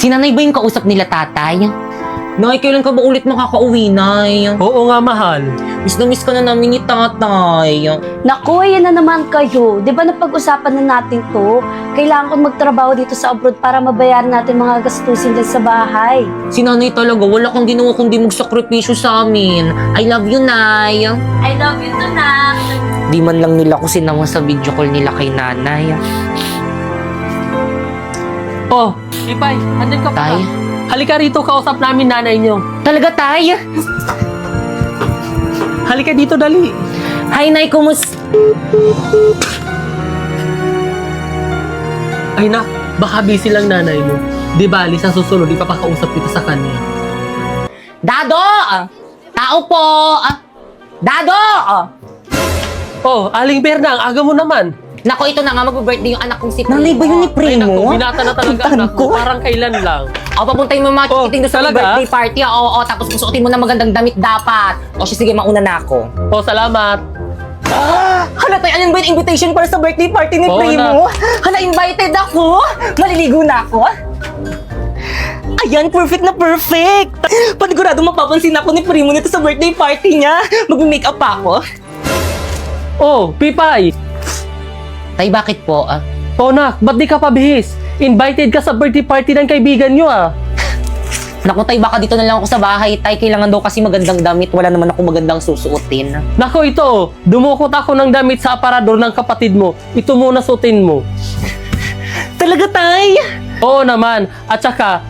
Si nanay ba yung kausap nila, tatay? Nay, kailan ka ba ulit makakauwi, nay? Oo nga, mahal. Miss ka na namin ni tatay. Naku, ayan na naman kayo. Di ba napag-usapan na natin to? Kailangan kong magtrabaho dito sa abroad para mabayaran natin mga gastusin dyan sa bahay. Si nanay talaga, wala kang ginawa kundi magsakripisyo sa amin. I love you, nay. I love you too, Nak. Di man lang nila ko sinama sa video call nila kay nanay. Oh, Ipay, andyan ka pa. Tay? Halika rito, kausap namin nanay niyo. Talaga, tay? Halika dito, dali. Hi, nay, kumusta? Ay na, baka busy lang nanay mo. Di bali, sa susunod, ipapakausap kita sa kanya. Dado! Tao po! Dado! Oh, Aling Berna, ang aga mo naman. Nako, ito na nga, mag-birthday yung anak kong si Primo. Nanay ba yun ni Ay naku, Primo? binata na talaga Ang anak ko. mo. Parang kailan lang. O, papuntayin mo yung mga Oh, chikiting doon sa talaga? birthday party. Oo, tapos susuotin mo na magandang damit dapat. O, sige, mauna na ako. Oh, salamat. Hala tayo, alin ba yung invitation para sa birthday party ni Oo Primo? Hala, invited ako! Maliligo na ako! Ayan, perfect na perfect! Panigurado mapapansin ako ni Primo nito sa birthday party niya. Mag-makeup pa ako. Oh, Pipay. Tay, bakit po? Oh, nak, ba't di ka pabihis? Invited ka sa birthday party ng kaibigan nyo, ah. Naku, tay, baka dito na lang ako sa bahay. Tay, kailangan daw kasi magandang damit. Wala naman ako magandang susuotin. Nako, ito. Dumukot ako ng damit sa aparador ng kapatid mo. Ito muna suotin mo. Talaga, Tay? Oo naman. At saka,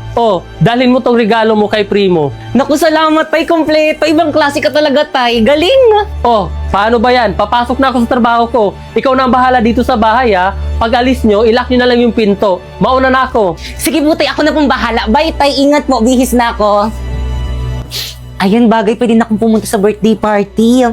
dalhin mo tong regalo mo kay Primo. Naku, salamat, Tay. Kompleto. Ibang klase ka talaga, Tay. Galing! Oh, paano ba yan? Papasok na ako sa trabaho ko. Ikaw na ang bahala dito sa bahay, ha? Pag alis nyo, ilock nyo na lang yung pinto. Mauna na ako. Sige po, Tay. Ako na pong bahala. Bye, Tay. Ingat po. Bihis na ako. Ayan, bagay. Pwede na akong pumunta sa birthday party.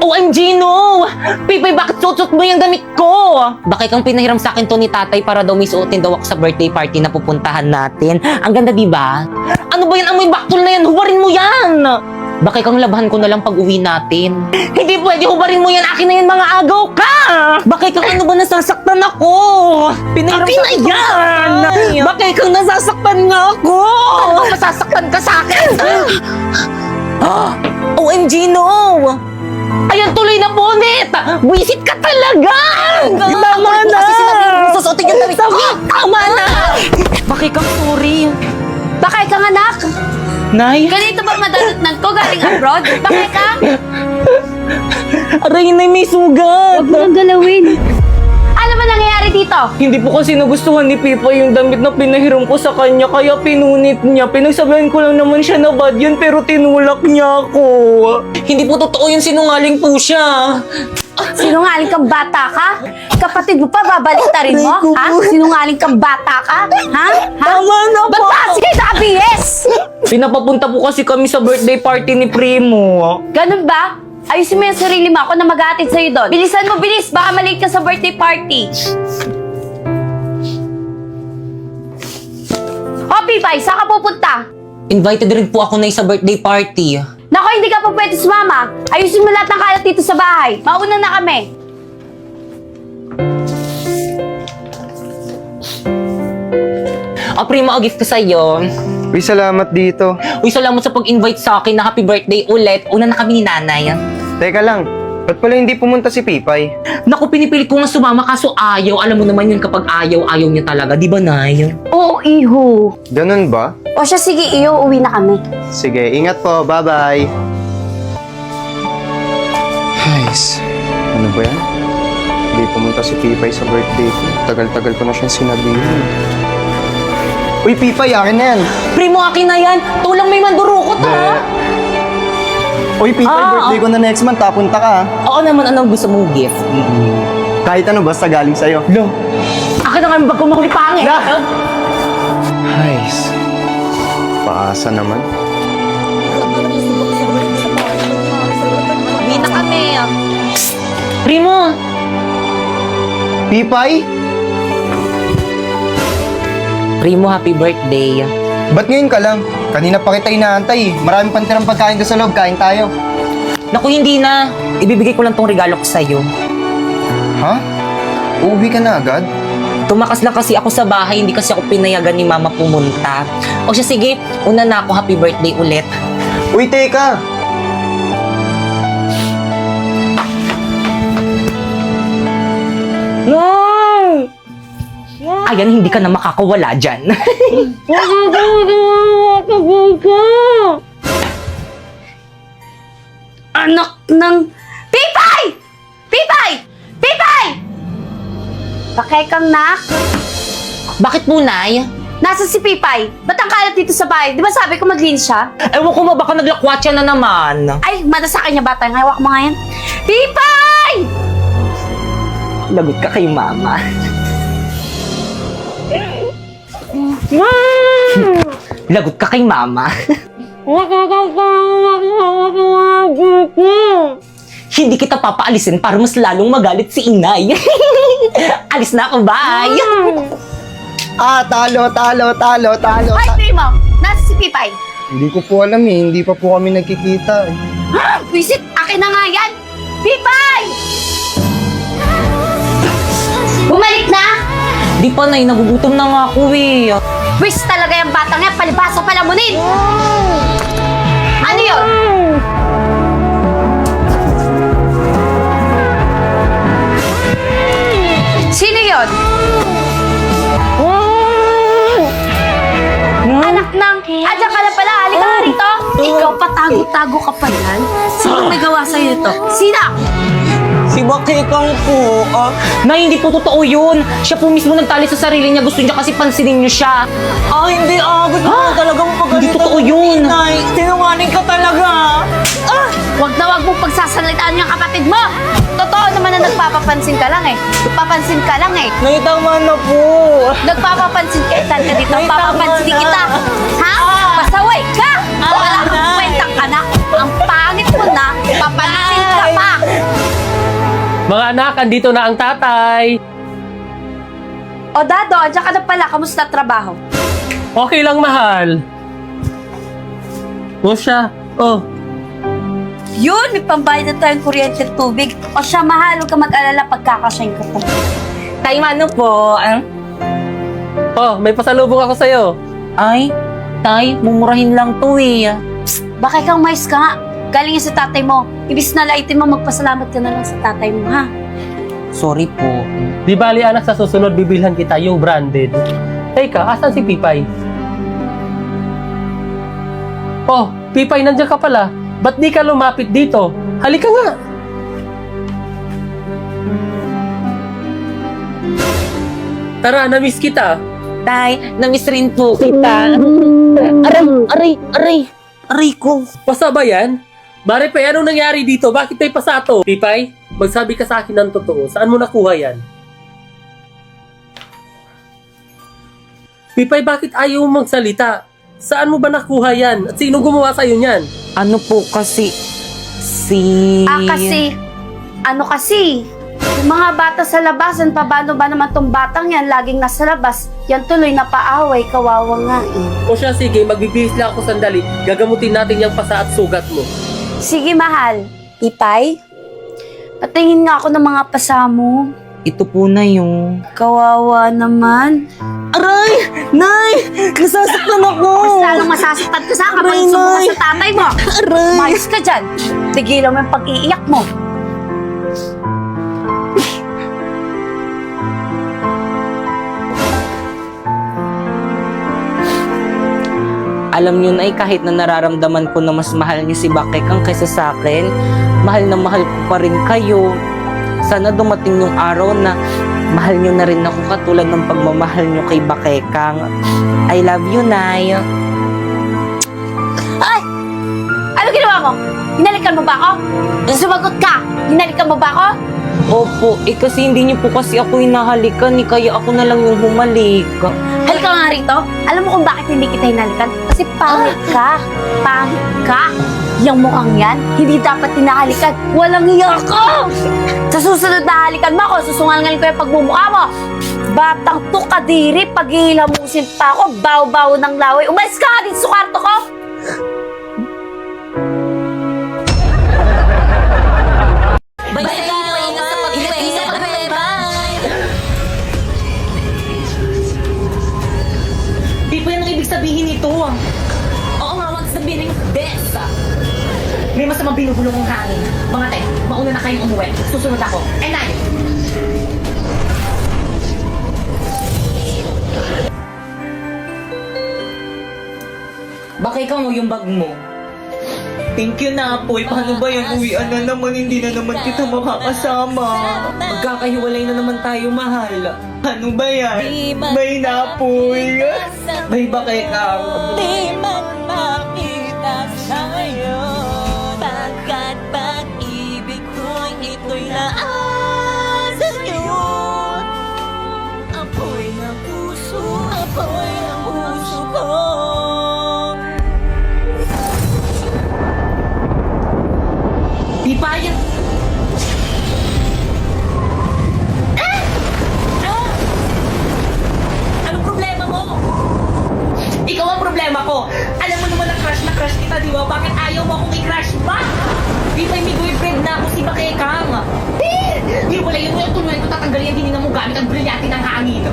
OMG, no! Pipay, bakit suot mo yung damit ko? Bakit kang pinahiram sa akin to ni tatay para daw may suotin daw ako sa birthday party na pupuntahan natin? Ang ganda, di ba? Ano ba yan? Amoy baktol na yan. Hubarin mo yan! Bakit kang labahan ko na lang pag uwi natin? Hindi pwede. Hubarin mo yan. Akin na yan, mga agaw ka! Bakit kang ano ba nasasaktan ako? Pinahiram Akin sa na yan! Bakit kang nasasaktan nga ako? Masasaktan ka sa akin! OMG, no! Ayan, tuloy na punit! Wisit ka talaga! Tama na! Kasi sinabi mo susuotin yung damit ko. Tama na! Bakit kang sorry? Bakay ka, anak? Nay? Ganito ba madarutnan ko galing abroad? Bakay ka? Aray, Nay, may sugat! Huwag mo nang galawin. Ano ba nangyayari dito? Hindi po kasi nagustuhan ni Pipa yung damit na pinahiram ko sa kanya, kaya pinunit niya. Pinagsabihan ko lang naman siya na bad yun, pero tinulak niya ako. Hindi po totoo yun, sinungaling po siya. Sinungaling kang bata ka? Kapatid mo pa, babaliktarin mo? Ha? Sinungaling kang bata ka? Ha? Ha? Tama na Ba't po! ba? Sige, ABS! Pinapapunta po kasi kami sa birthday party ni Primo. Ganun ba? Ayusin mo yung sarili mo. Ako na mag-aatid sa'yo doon. Bilisan mo, bilis. Baka malate ka sa birthday party. O, Pipay, saan ka pupunta? Invited rin po ako na sa birthday party. Nako, hindi ka pa pwede sumama. Ayusin mo lahat ng kalat dito sa bahay. Mauna na kami. Primo, gift ko sa'yo. Uy, salamat dito. Uy, salamat sa pag-invite sa akin na happy birthday ulit. Una na kami ni nanay. Teka lang, ba't pala hindi pumunta si Pipay? Naku, pinipilit ko nga sumama kaso ayaw. Alam mo naman yun kapag ayaw, ayaw niya talaga. Di ba, Nay? Oo, iho. Ganun ba? O siya, sige, iyo. Uwi na kami. Sige, ingat po. Bye-bye. Guys, ano ba yan? Hindi pumunta si Pipay sa birthday ko. Tagal-tagal ko na siyang sinabihan. Uy, Pipay, akin na yan. Primo, akin na yan. Tulang may mandurukot, ha? Uy, Pipay, birthday ko na next month. Tapunta ka, ha? Oo naman, anong gusto mong gift? Kahit ano, basta galing sa'yo. Lo, akin na nga yung bag ko makulipangin. Guys, paasa naman. Uwi na kami. Primo, Pipay? Primo, happy birthday. Ba't ngayon ka lang? Kanina pa kita inaantay eh. Marami pang tirang pagkain doon sa loob. Kain tayo. Naku, hindi na. Ibibigay ko lang tong regalo ko sa'yo. Ha? Uuwi ka na agad? Tumakas lang kasi ako sa bahay, hindi kasi ako pinayagan ni mama pumunta. O siya, sige, una na ako, happy birthday ulit. Uy, teka! Ayan, hindi ka na makakawala dyan. Anak ng... Pipay! Pipay! Pipay! Bakay kang nak? Bakit po, Nay? Nasaan si Pipay? Ba't ang kalat dito sa bahay? Di ba sabi ko maglinis siya? Ewan ko ba, baka naglakwatsa na naman. Ay, mada sa kanya bata. Ngawak mo nga yan. Pipay! Lagot ka kay mama. Lagot ka kay mama. Hindi kita papaalisin para mas lalong magalit si inay. Alis na ako, bye! Talo! Ay, Primo! Nasaan si Pipay? Hindi ko po alam eh, hindi pa po kami nagkikita eh. Visit, akin na nga yan! Pipay! Bumalik na! Di pa, Nay, nagugutom na nga ako eh. Wish talaga yung batang yan, palibasa palamunin! Ano yun? Sino yun? Anak ng... Adyan ka na pala, halika nga rito! Ikaw patago-tago ka pa yan? Sino may gawa sa'yo ito? Sino? Si Bakekang po. Nay, hindi po totoo yun. Siya po mismo nagtali sa sarili niya. Gusto niya kasi pansinin niyo siya. Hindi, gusto ko talaga mapagalitan. Hindi totoo yun. Nay, sinungaling ka talaga. Huwag na huwag mong pagsasalitaan yung kapatid mo! Totoo naman na nagpapapansin ka lang eh. Nagpapansin ka lang eh. Nay, tama na po. Nagpapapansin ka, saan ka dito? Ay, Papapansin tama na. kita. Ha? Pasaway ka! Wala kang kwentang anak. Ang pangit mo na, papansin ka pa. Mga anak, andito na ang tatay. O Dado, andyan ka na pala. Kamusta trabaho? Okay lang, mahal. O siya. Oh, Yun, may pambayad na tayong kuryente at tubig. O siya, mahal, huwag ka mag-alala pagkakasyahin ko to. Tay, mano po? oh, may pasalubong ako sa'yo. Ay, Tay, mumurahin lang to eh. Bakit kang mais ka nga? Galing yan sa tatay mo. Ibis na laitin mo, magpasalamat ka na lang sa tatay mo, ha? Sorry po. Di bali anak, sa susunod bibilhan kita yung branded. Teka, asan si Pipay? Oh, Pipay, nandiyan ka pala. Ba't di ka lumapit dito? Halika nga. Tara, na-miss kita. Tay, namiss rin po kita. Aray ko. Pasa ba yan? Mare pa, anong nangyari dito? Bakit may pasato? Pipay, magsabi ka sa akin ng totoo. Saan mo nakuha yan? Pipay, bakit ayaw mo magsalita? Saan mo ba nakuha yan? At sino gumawa sa'yo niyan? Ano po kasi Kasi, ano kasi? Yung mga bata sa labasan, paano ba naman tong batang yan? Laging nasa labas. Yan tuloy na paaway, kawawa nga eh. O siya, sige, magbibihis lang ako sandali. Gagamutin natin yung pasa at sugat mo. Sige, mahal. Ipay? Patingin nga ako ng mga pasa mo. Ito po na yung... Kawawa naman. Aray! Nay! Nasasaktan ako! Mas lalong masasaktan ka sa kapag Aray, sumuka Nay! sa tatay mo. Aray! Mayos ka dyan. Tigilan mo yung pag-iiyak mo. Alam niyo na kahit na nararamdaman ko na mas mahal niyo si Bakekang kaysa sa akin, mahal na mahal ko pa rin kayo. Sana dumating yung araw na mahal niyo na rin ako katulad ng pagmamahal niyo kay Bakekang. I love you, Nay. Ay! Ano ginawa mo? Hinalikan mo ba ako? Sumagot ka! Hinalikan mo ba ako? Opo, kasi hindi niyo po kasi ako hinahalikan, kaya ako na lang yung humalik. Halika nga rito. Alam mo kung bakit hindi kita hinalikan? Kasi pangit ka. Pangit ka. Yung mukhang yan, hindi dapat hinahalikan. Walang hiya ka! Sa susunod na halikan mo ako, susungalingan ko yung pagmumukha mo. Batang to kadiri, paghihilamusin pa ako, baw-baw ng laway. Umalis ka nga dito sa kwarto ko! sabihin nito? Oo nga, wag sabihin ng best. May masamang binubulong ng hangin. Mga te, mauna na kayong umuwi. Susunod ako. Enay! Bakit ikaw mo yung bag mo? Thank you na, Apoy. Paano ba yan? Uwian na naman, hindi na naman kita makakasama. Magkakahiwalay na naman tayo, mahal. Ano ba yan? May na, Apoy. May bakit ka? Di man makita sa ngayon. Pagkat pag-ibig ko'y ito'y naasa sa'yo. Apoy ng puso ko. Di ba yan? Anong problema mo? Ikaw ang problema ko. Alam mo naman na crush kita, di ba? Bakit ayaw mo akong i-crush ba? Di ba may boyfriend na ako si Bakekang? Di wala yun yung tuloy ko tatanggalin ang hininga mo gamit ang brilyante ng hangin.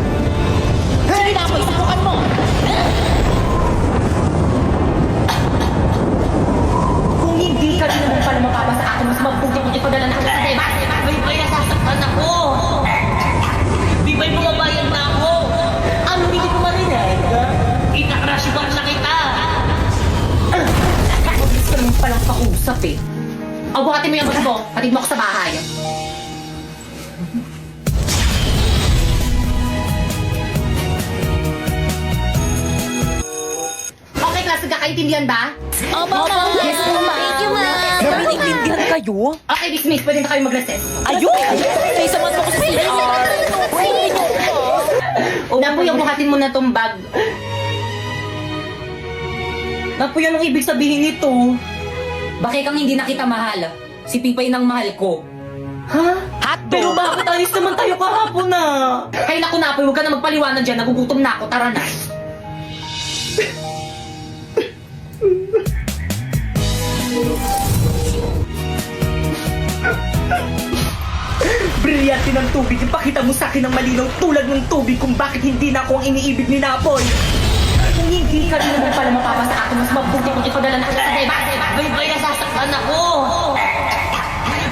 Sige na, Apoy, subukan mo. Kung hindi ka din naman pala mapapa sa akin, mas mabuti kung ipadala na kita sa iba. Di ba nasasaktan ako? Di ba bumabayad na ako? Ano, hindi ko marinig? Ika-crush ba na kita? Mabilis ka naman palang pausap eh. O, buhatin mo yung bag mo. Patid mo ako sa bahay. Okay, klase, kakaintindihan ba? Opo, yes, ma'am. Thank you, ma'am. Nabiniglindihan kayo? Okay, dismiss. Pwede na kayo mag-recess. Ayun! May samat mo ko sa CR. Napoy, buhatin mo na tong bag. Napoy, anong ibig sabihin nito? Bakit kang hindi na kita mahal? Si Pipay nang mahal ko. Ha? Pero bakit alis naman tayo kahapon na? Ay naku, Napoy, huwag ka na magpaliwanag dyan. Nagugutom na ako. Tara na. Brilyante ng tubig, ipakita mo sa akin ang malinaw tulad ng tubig kung bakit hindi na ako ang iniibig ni Napoy. Kung hindi ka rin naman pala mapapa sa akin, mas mabuti kung ipadala na kita sa iba. Bibay, nasasaktan ako.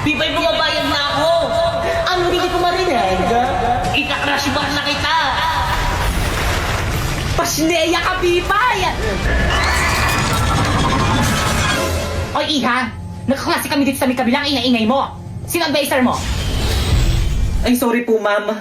Bibay, bumabayad na ako. Ano, hindi ko marinig? Ika-crush ba na kita? Pasleya ka, Bibay! Oy, Iha! Nakaklase kami dito sa may kabilang ingay-ingay mo. Sino advisor mo? Ay, sorry po, ma'am.